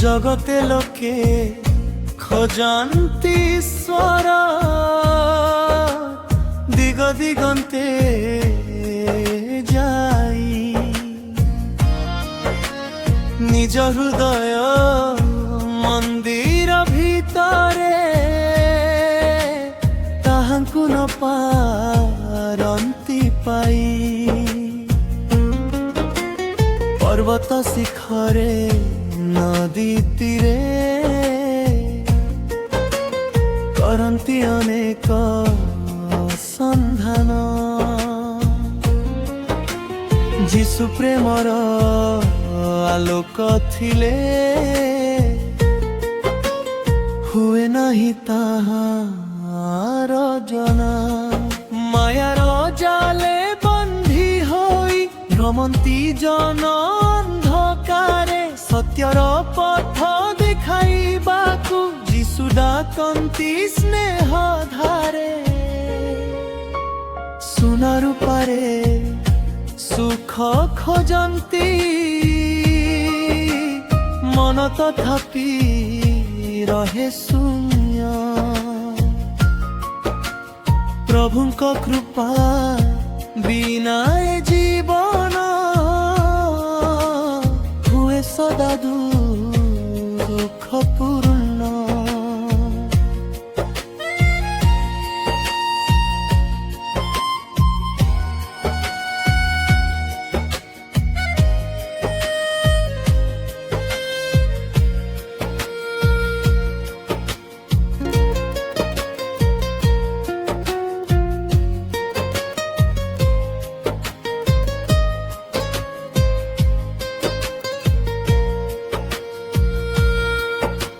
জগতে লোকে খোঁজন্তি স্বর দিগ দিগন্তে যাই নিজ হৃদয় মন্দির ভিতরে তাহাଙ୍କୁ ନ ପାରନ୍ତି ପାଇ পর্বত শিখরে নদী তীরে করন্তি অনেক সন্ধান যিশু প্রেমর আলোক থিলে হুয়ে নাহি তাহার জনা মায়ার জালে বন্ধি হই ভ্রমন্তি জন অন্ধকারে সত্যর পথ দেখাইবাকু যিশু ডাকন্তি স্নেহ ধারে সোনা রূপারে সুখ খোজন্তি মন তথাপি রহে শূন্য প্রভুଙ୍କ কৃপা বিনা এ জীবন হুয়ে সদা দুঃখ পূর্ণ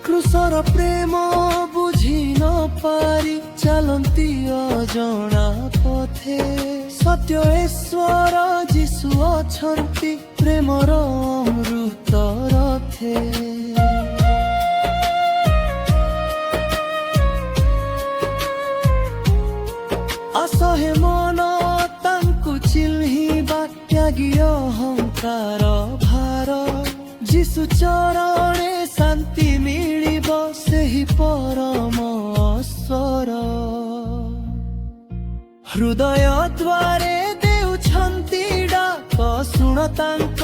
ক্রুশর প্রেম বুঝি ন পারি চালন্তি অজଣା পথে সত্য ঈশ্বর যিশু অছন্তি প্রেমর অমৃত রথে আসহে মন তাଙ୍କୁ ଚିହ୍ନିବା ତ୍ୟାଗୀ ଅହଙ୍କାର ଭାର যিশু চরণে শান্তি মিলিব ସେହି ପରମ ସ୍ୱର ହୃଦୟ ଦ୍ୱାରେ ଦେଉଛନ୍ତି ଡାକ ଶୁଣ ତାଙ୍କ